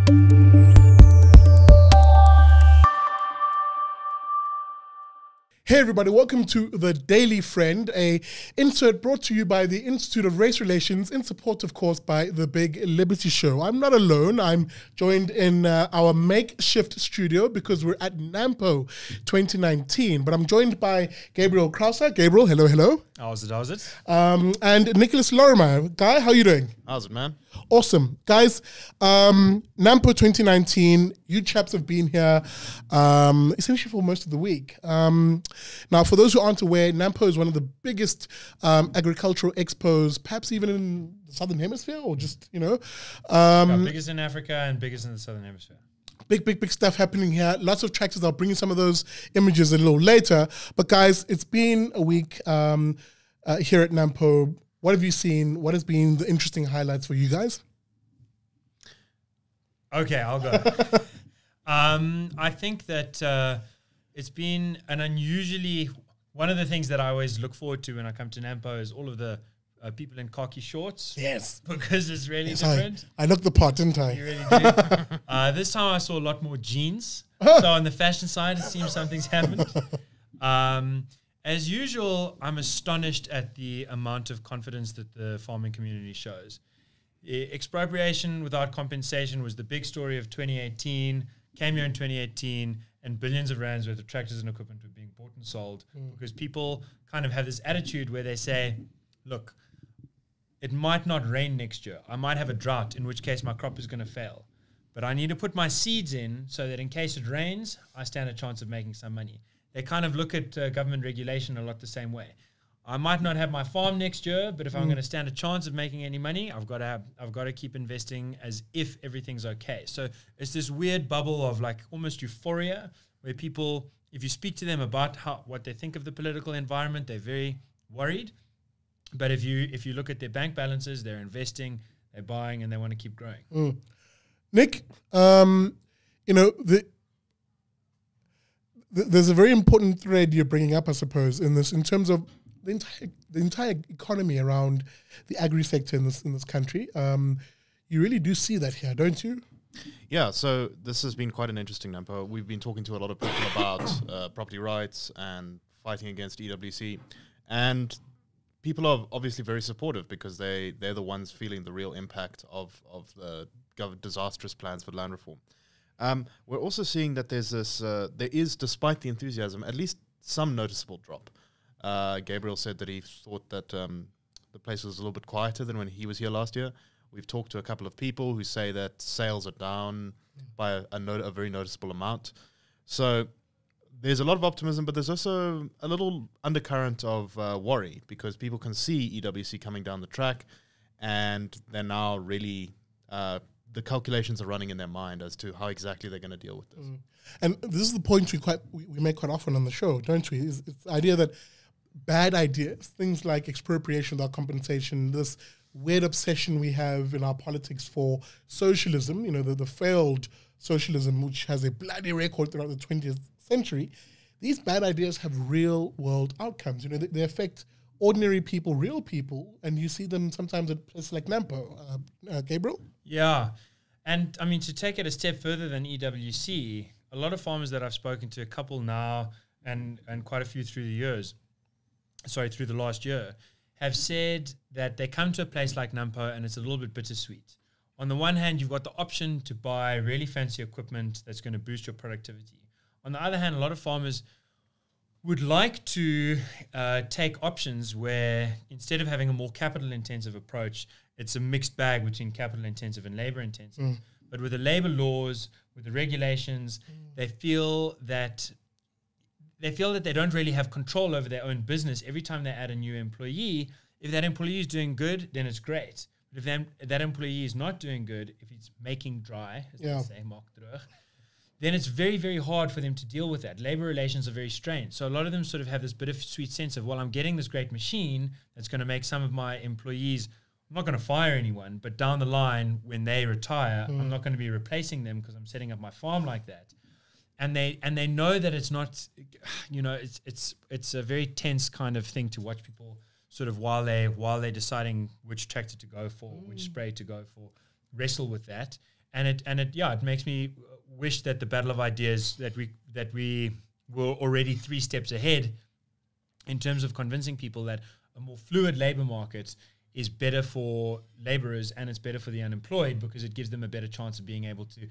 Hey everybody, welcome to The Daily Friend, a insert brought to you by the Institute of Race Relations in support, of course, by The Big Liberty Show. I'm not alone. I'm joined in our makeshift studio because we're at NAMPO 2019, but I'm joined by Gabriel Krauser. Gabriel, hello, hello. How's it? And Nicholas Lorimer. Guy, how you doing? How's it, man? Awesome. Guys, NAMPO 2019, you chaps have been here essentially for most of the week. Now, for those who aren't aware, NAMPO is one of the biggest agricultural expos, perhaps even in the Southern Hemisphere, or just, biggest in Africa and biggest in the Southern Hemisphere. Big stuff happening here. Lots of tractors. I'll bring you some of those images a little later. But guys, it's been a week here at NAMPO. What have you seen? What has been the interesting highlights for you guys? Okay, I'll go. I think that it's been an unusually... One of the things that I always look forward to when I come to NAMPO is all of the people in khaki shorts. Yes. Because it's really different. I looked the part, didn't I? You really do. This time I saw a lot more jeans. So on the fashion side, it seems something's happened. As usual, I'm astonished at the amount of confidence that the farming community shows. Expropriation without compensation was the big story of 2018, came here in 2018, and billions of rands worth of tractors and equipment were being bought and sold because people kind of have this attitude where they say, look, it might not rain next year. I might have a drought, in which case my crop is going to fail. But I need to put my seeds in so that in case it rains, I stand a chance of making some money. They kind of look at government regulation a lot the same way. I might not have my farm next year, but if I'm going to stand a chance of making any money, I've got to keep investing as if everything's okay. So it's this weird bubble of like almost euphoria where people, if you speak to them about what they think of the political environment, they're very worried. But if you look at their bank balances, they're investing, they're buying, and they want to keep growing. Nick, there's a very important thread you're bringing up, I suppose, in terms of the entire economy around the agri-sector in this country. You really do see that here, don't you? Yeah, so this has been quite an interesting NAMPO. We've been talking to a lot of people about property rights and fighting against EWC, and people are obviously very supportive because they're the ones feeling the real impact of the disastrous plans for land reform. We're also seeing that there is, despite the enthusiasm, at least some noticeable drop. Gabriel said that he thought that the place was a little bit quieter than when he was here last year. We've talked to a couple of people who say that sales are down by a very noticeable amount. So there's a lot of optimism, but there's also a little undercurrent of worry because people can see EWC coming down the track and they're now really... the calculations are running in their mind as to how exactly they're going to deal with this. And this is the point we make quite often on the show, don't we? It's the idea that bad ideas, things like expropriation without compensation, this weird obsession we have in our politics for socialism, the failed socialism, which has a bloody record throughout the 20th century, these bad ideas have real world outcomes. They affect ordinary people, real people, and you see them sometimes at places like NAMPO. Gabriel? Yeah. And I mean, to take it a step further than EWC, a lot of farmers that I've spoken to, a couple now and quite a few through the last year, have said that they come to a place like NAMPO and it's a little bit bittersweet. On the one hand, you've got the option to buy really fancy equipment that's going to boost your productivity. On the other hand, a lot of farmers would like to take options where instead of having a more capital-intensive approach, it's a mixed bag between capital-intensive and labor-intensive. But with the labor laws, with the regulations, they feel that they don't really have control over their own business. Every time they add a new employee, if that employee is doing good, then it's great. But if that employee is not doing good, if he's making dry, as they say, maak droog, then it's very, very hard for them to deal with that. Labor relations are very strained. So a lot of them sort of have this bittersweet sense of, well, I'm getting this great machine that's going to make some of my employees, I'm not going to fire anyone, but down the line, when they retire, I'm not going to be replacing them because I'm setting up my farm like that. And they know that it's not, it's a very tense kind of thing to watch people sort of while they're deciding which tractor to go for, which spray to go for, wrestle with that. and it makes me wish that the battle of ideas that we were already 3 steps ahead in terms of convincing people that a more fluid labor market is better for laborers and it's better for the unemployed because it gives them a better chance of being able to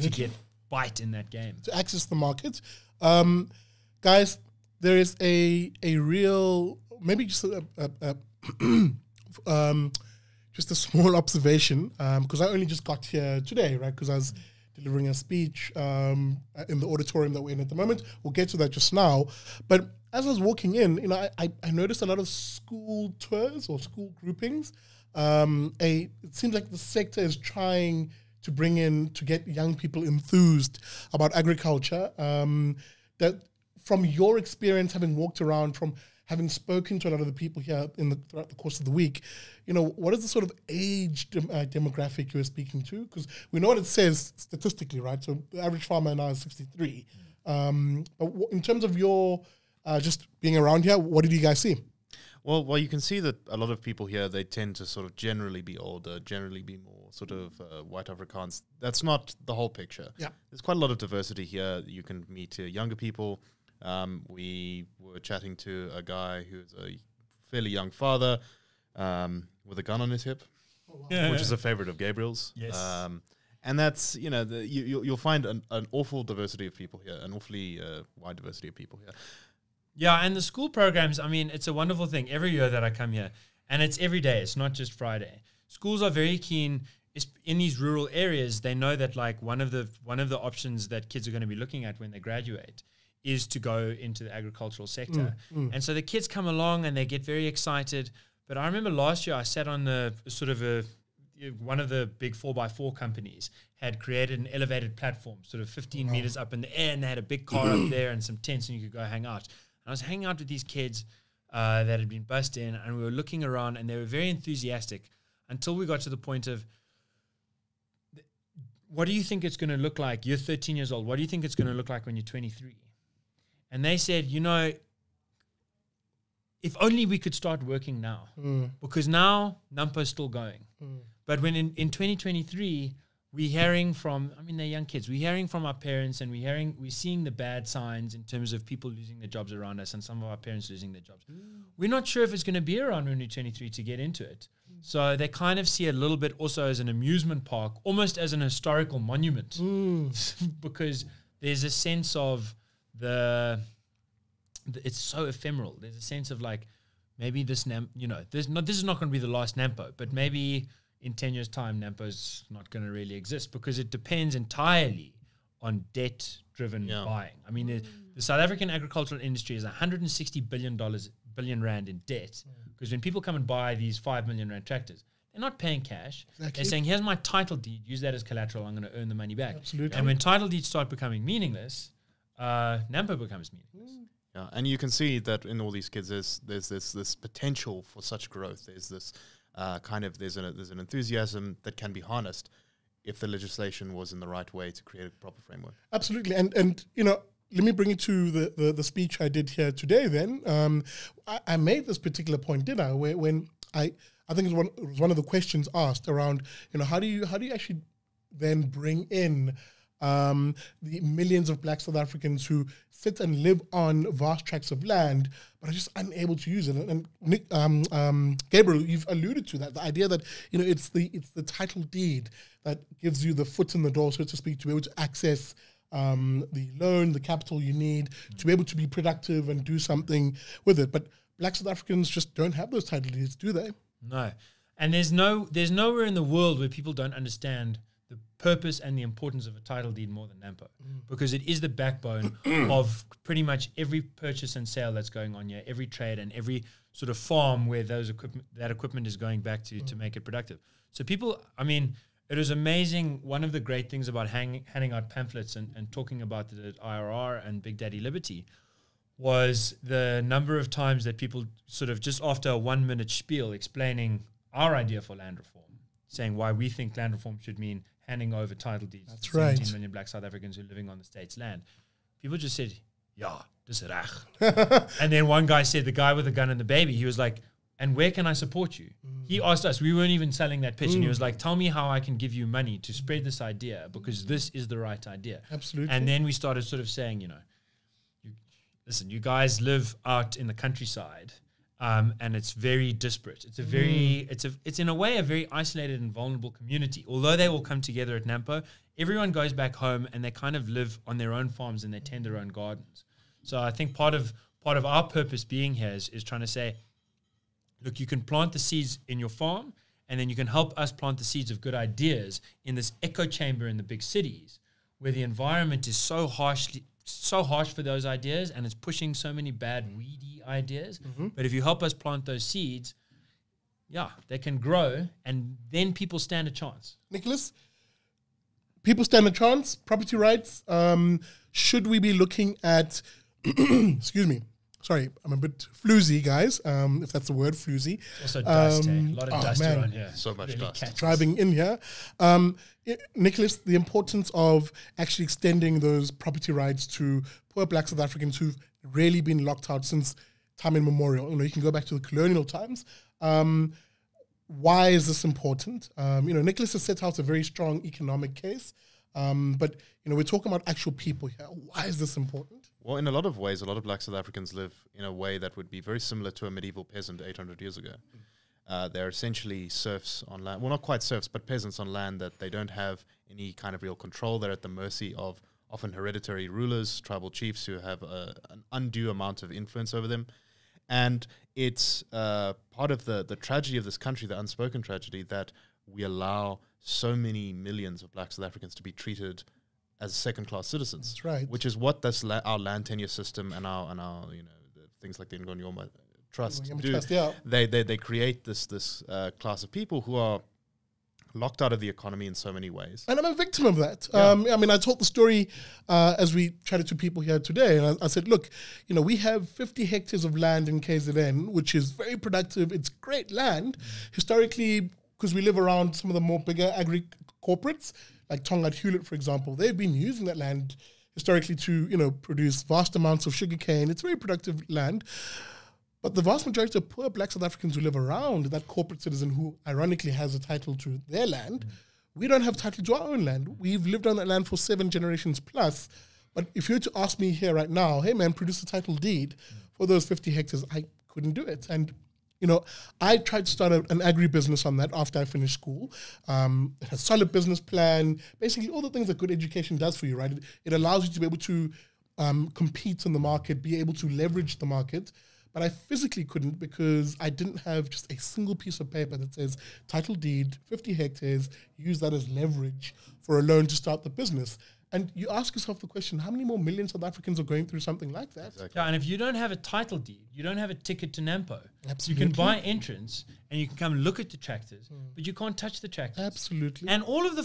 get bite in that game. To access the market. Guys, there is a real, maybe just just a small observation, because I only just got here today, right? Because I was delivering a speech in the auditorium that we're in at the moment. We'll get to that just now. But as I was walking in, I noticed a lot of school tours or school groupings. It seems like the sector is trying to get young people enthused about agriculture. That from your experience, having walked around, from having spoken to a lot of the people here throughout the course of the week, what is the sort of age demographic you're speaking to? Because we know what it says statistically, right? So the average farmer now is 63. But in terms of your just being around here, what did you guys see? Well, you can see that a lot of people here, they tend to sort of generally be older, generally be more sort of white Afrikaans. That's not the whole picture. Yeah. There's quite a lot of diversity here. You can meet younger people. We were chatting to a guy who's a fairly young father with a gun on his hip, which is a favorite of Gabriel's. Yes. And that's, you'll find an awful diversity of people here, an awfully wide diversity of people here. Yeah, and the school programs, it's a wonderful thing every year that I come here, and it's every day. It's not just Friday. Schools are very keen in these rural areas. They know that like one of the options that kids are going to be looking at when they graduate is to go into the agricultural sector. And so the kids come along and they get very excited. But I remember last year I sat on the sort of one of the big 4x4 companies had created an elevated platform, sort of 15 meters up in the air, and they had a big car up there and some tents, and you could go hang out. And I was hanging out with these kids that had been bussed in, and we were looking around, and they were very enthusiastic until we got to the point of, what do you think it's going to look like? You're 13 years old. What do you think it's going to look like when you're 23? And they said, if only we could start working now, because now NAMPO is still going. But when in 2023, we're hearing from, they're young kids, we're hearing from our parents, and we're seeing the bad signs in terms of people losing their jobs around us and some of our parents losing their jobs. We're not sure if it's going to be around when we're 23 to get into it. So they kind of see it a little bit also as an amusement park, almost as an historical monument, because there's a sense of it's so ephemeral. There's a sense of like, maybe this this is not going to be the last NAMPO, but maybe in 10 years' time, NAMPO's not going to really exist, because it depends entirely on debt-driven buying. The South African agricultural industry is $160 billion rand in debt, because when people come and buy these 5 million rand tractors, they're not paying cash. Exactly. They're saying, here's my title deed, use that as collateral, I'm going to earn the money back. Absolutely. And when title deeds start becoming meaningless, NAMPO becomes meaningless. Yeah, and you can see that in all these kids, there's this potential for such growth. There's this there's an enthusiasm that can be harnessed if the legislation was in the right way to create a proper framework. Absolutely, and let me bring it to the speech I did here today. Then I made this particular point, did I? When I think it was one of the questions asked around, how do you actually then bring in the millions of Black South Africans who sit and live on vast tracts of land but are just unable to use it. And Nick, Gabriel, you've alluded to that, the idea that it's the title deed that gives you the foot in the door, so to speak, to be able to access the loan, the capital you need to be able to be productive and do something with it. But Black South Africans just don't have those title deeds, do they? No. And there's nowhere in the world where people don't understand the purpose and the importance of a title deed more than NAMPO, because it is the backbone of pretty much every purchase and sale that's going on here, every trade and every sort of farm where that equipment is going back to make it productive. So people, it was amazing. One of the great things about handing out pamphlets and talking about the IRR and Big Daddy Liberty was the number of times that people sort of just after a 1-minute spiel explaining our idea for land reform, saying why we think land reform should mean handing over title deeds to 17 million Black South Africans who are living on the state's land. People just said, yeah, dis reg. And then one guy said, the guy with the gun and the baby, he was like, and where can I support you? He asked us, we weren't even selling that pitch, and he was like, tell me how I can give you money to spread this idea, because this is the right idea. Absolutely. And then we started sort of saying, listen, you guys live out in the countryside, and it's very disparate. It's a very, it's in a way a very isolated and vulnerable community. Although they all come together at NAMPO, everyone goes back home and they kind of live on their own farms and they tend their own gardens. So I think part of our purpose being here is trying to say, look, you can plant the seeds in your farm, and then you can help us plant the seeds of good ideas in this echo chamber in the big cities, where the environment is so harsh for those ideas, and it's pushing so many bad, weedy ideas. But if you help us plant those seeds, they can grow, and then people stand a chance. Nicholas, people stand a chance. Property rights. Should we be looking at? Excuse me. Sorry, I'm a bit floozy, guys, if that's the word, floozy. Also dust, a lot of dust around here. So much really dust. Driving in here. Nicholas, the importance of actually extending those property rights to poor Black South Africans who've really been locked out since time immemorial. You can go back to the colonial times. Why is this important? Nicholas has set out a very strong economic case, but we're talking about actual people here. Why is this important? Well, in a lot of ways, a lot of Black South Africans live in a way that would be very similar to a medieval peasant 800 years ago. They're essentially serfs on land. Well, not quite serfs, but peasants on land that they don't have any kind of real control. They're at the mercy of often hereditary rulers, tribal chiefs who have an undue amount of influence over them. And it's part of the tragedy of this country, the unspoken tragedy, that we allow so many millions of Black South Africans to be treated as second-class citizens. That's right. Which is what this our land tenure system and our the things like the Ngonyoma Trust do. Trust, yeah. They create this class of people who are locked out of the economy in so many ways. And I'm a victim of that. I told the story as we chatted to people here today, and I said, look, we have 50 hectares of land in KZN, which is very productive. It's great land. Historically, because we live around some of the more bigger agri-corporates, like Tonga Hewlett, for example, they've been using that land historically to, produce vast amounts of sugarcane. It's very productive land. But the vast majority of poor Black South Africans who live around that corporate citizen who ironically has a title to their land, we don't have title to our own land. We've lived on that land for 7 generations plus. But if you were to ask me here right now, hey man, produce a title deed for those 50 hectares, I couldn't do it. And I tried to start an agri-business on that after I finished school. It has a solid business plan, basically all the things that good education does for you, right? It allows you to be able to compete in the market, be able to leverage the market. But I physically couldn't because I didn't have just a single piece of paper that says title deed, 50 hectares, use that as leverage for a loan to start the business. And you ask yourself the question, how many more millions South Africans are going through something like that? Exactly. Yeah, and if you don't have a title deed, you don't have a ticket to NAMPO. Absolutely. You can buy entrance and you can come look at the tractors, but you can't touch the tractors. Absolutely. And all of the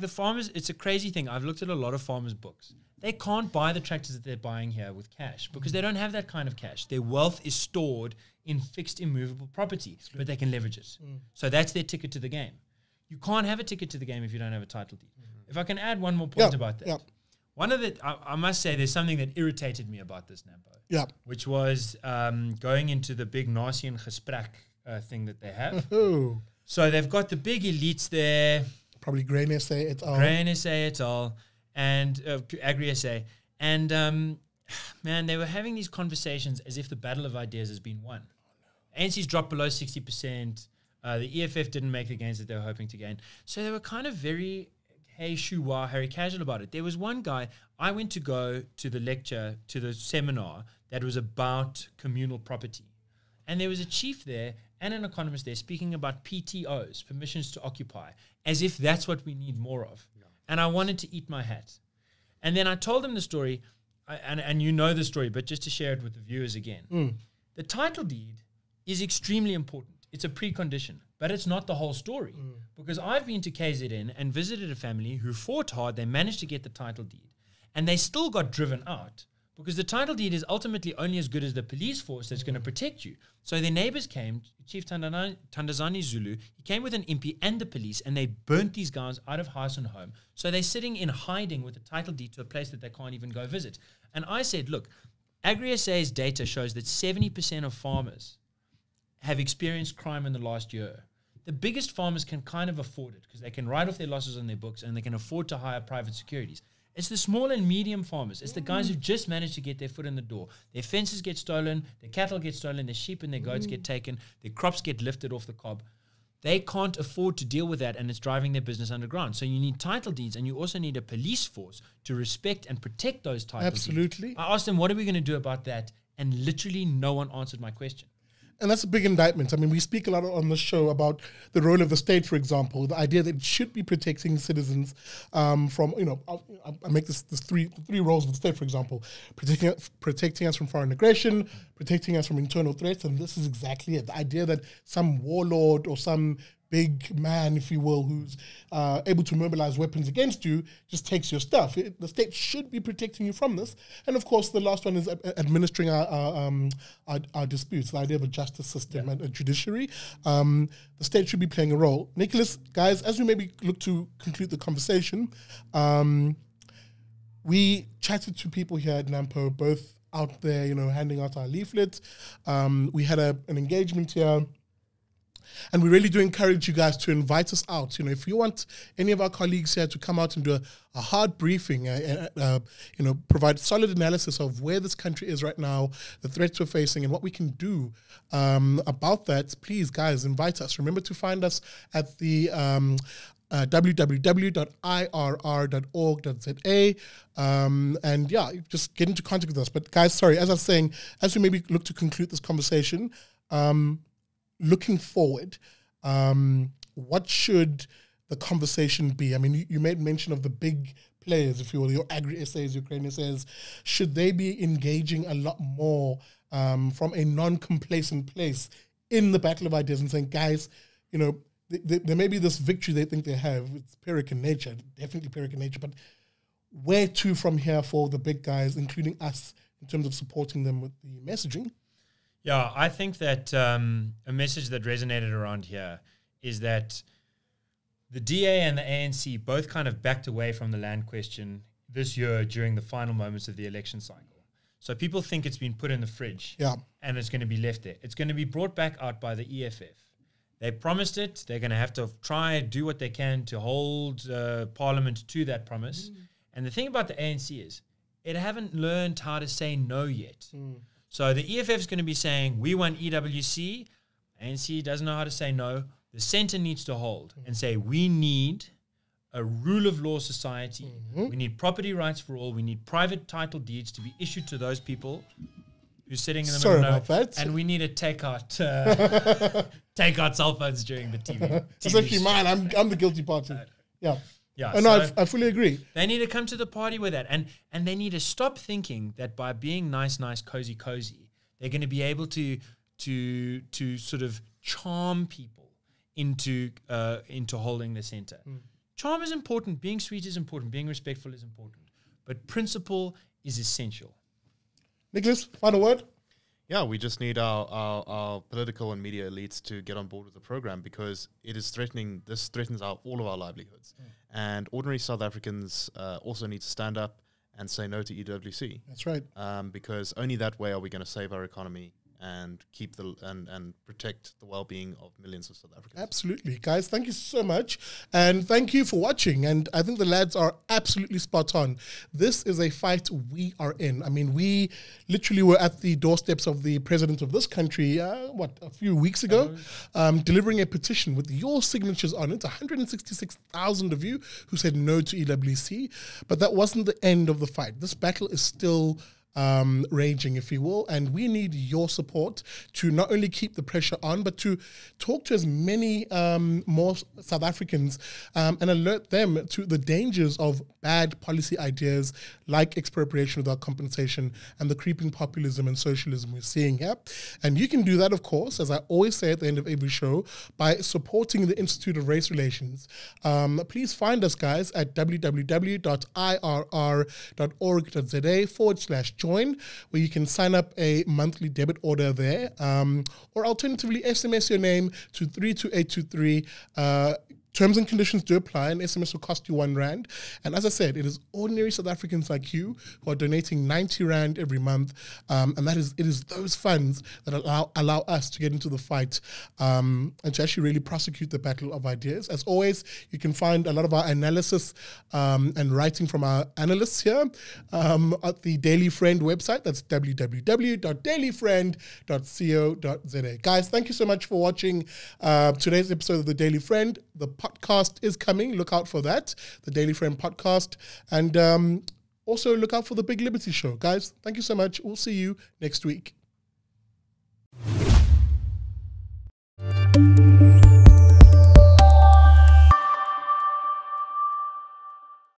farmers, it's a crazy thing. I've looked at a lot of farmers' books. They can't buy the tractors that they're buying here with cash because they don't have that kind of cash. Their wealth is stored in fixed immovable property, but they can leverage it. So that's their ticket to the game. You can't have a ticket to the game if you don't have a title deed. If I can add one more point about that. One of the, I must say, there's something that irritated me about this NAMPO, which was going into the big Nasi and Gesprek thing that they have. So they've got the big elites there. Probably Grain SA et al. Grain SA et al. And Agri SA. And, man, they were having these conversations as if the battle of ideas has been won. ANC's dropped below 60%. The EFF didn't make the gains that they were hoping to gain. So they were kind of very... hey, shoo-wah, very casual about it. There was one guy, I went to go to the lecture, to the seminar that was about communal property. And there was a chief there and an economist there speaking about PTOs, permissions to occupy, as if that's what we need more of. Yeah. And I wanted to eat my hat. And then I told him the story, and you know the story, but just to share it with the viewers again. The title deed is extremely important. It's a precondition, but it's not the whole story. Because I've been to KZN and visited a family who fought hard. They managed to get the title deed, and they still got driven out because the title deed is ultimately only as good as the police force that's going to protect you. So their neighbors came, Chief Tandazani Zulu, he came with an impi and the police, and they burnt these guys out of house and home. So they're sitting in hiding with the title deed to a place that they can't even go visit. And I said, look, Agri-SA's data shows that 70% of farmers have experienced crime in the last year. The biggest farmers can kind of afford it because they can write off their losses on their books and they can afford to hire private securities. It's the small and medium farmers. It's the guys who just managed to get their foot in the door. Their fences get stolen, their cattle get stolen, their sheep and their goats get taken, their crops get lifted off the cob. They can't afford to deal with that, and it's driving their business underground. So you need title deeds, and you also need a police force to respect and protect those title deeds. Absolutely. I asked them, what are we going to do about that? And literally no one answered my question. And that's a big indictment. I mean, we speak a lot on the show about the role of the state, for example, the idea that it should be protecting citizens from, I make this three roles of the state, for example, protecting us from foreign aggression, protecting us from internal threats, and this is exactly it. The idea that some warlord or some big man, if you will, who's able to mobilize weapons against you, just takes your stuff. The state should be protecting you from this. And of course, the last one is administering our disputes, the idea of a justice system and a judiciary. The state should be playing a role. Nicholas, guys, as we maybe look to conclude the conversation, we chatted to people here at NAMPO, both out there, handing out our leaflets. We had an engagement here. And we really do encourage you guys to invite us out. If you want any of our colleagues here to come out and do a hard briefing, provide solid analysis of where this country is right now, the threats we're facing, and what we can do about that, please, guys, invite us. Remember to find us at the www.irr.org.za. And just get into contact with us. But guys, sorry, as I was saying, as we maybe look to conclude this conversation, looking forward, what should the conversation be? I mean, you made mention of the big players, if you will, your agri-SAs, your grain SAs. Should they be engaging a lot more from a non-complacent place in the battle of ideas and saying, guys, there may be this victory they think they have. It's Pyrrhic in nature, definitely Pyrrhic in nature, but where to from here for the big guys, including us, in terms of supporting them with the messaging? Yeah, I think that a message that resonated around here is that the DA and the ANC both kind of backed away from the land question this year during the final moments of the election cycle. So people think it's been put in the fridge and it's going to be left there. It's going to be brought back out by the EFF. They promised it. They're going to have to try and do what they can to hold Parliament to that promise. And the thing about the ANC is it haven't learned how to say no yet. So the EFF is going to be saying, we want EWC. ANC doesn't know how to say no. The centre needs to hold and say, we need a rule of law society. We need property rights for all. We need private title deeds to be issued to those people who's sitting in the middle of nowhere. And we need to take out cell phones during the TV. It's actually mine. I'm the guilty party. Yeah, and so I fully agree. They need to come to the party with that. And they need to stop thinking that by being nice, cozy, they're going to be able to sort of charm people into holding the center. Charm is important. Being sweet is important. Being respectful is important. But principle is essential. Nicholas, final word? Yeah, we just need our political and media elites to get on board with the program because it is threatening. This threatens all of our livelihoods. And ordinary South Africans also need to stand up and say no to EWC. That's right. Because only that way are we going to save our economy and keep and protect the well-being of millions of South Africans. Absolutely. Guys, thank you so much. And thank you for watching. And I think the lads are absolutely spot on. This is a fight we are in. I mean, we literally were at the doorsteps of the president of this country, a few weeks ago, delivering a petition with your signatures on it, 166,000 of you who said no to EWC. But that wasn't the end of the fight. This battle is still raging, if you will, and we need your support to not only keep the pressure on, but to talk to as many more South Africans and alert them to the dangers of bad policy ideas like expropriation without compensation and the creeping populism and socialism we're seeing here. And you can do that, of course, as I always say at the end of every show, by supporting the Institute of Race Relations. Please find us, guys, at www.irr.org.za/join, where you can sign up a monthly debit order there, or alternatively SMS your name to 32823. Terms and conditions do apply. An SMS will cost you R1. And as I said, it is ordinary South Africans like you who are donating 90 Rand every month. And it is those funds that allow us to get into the fight and to actually really prosecute the battle of ideas. As always, you can find a lot of our analysis and writing from our analysts here at the Daily Friend website. That's www.dailyfriend.co.za. Guys, thank you so much for watching today's episode of the Daily Friend. The podcast is coming. Look out for that, the Daily Friend podcast. And also look out for the Big Liberty Show. Guys, thank you so much. We'll see you next week.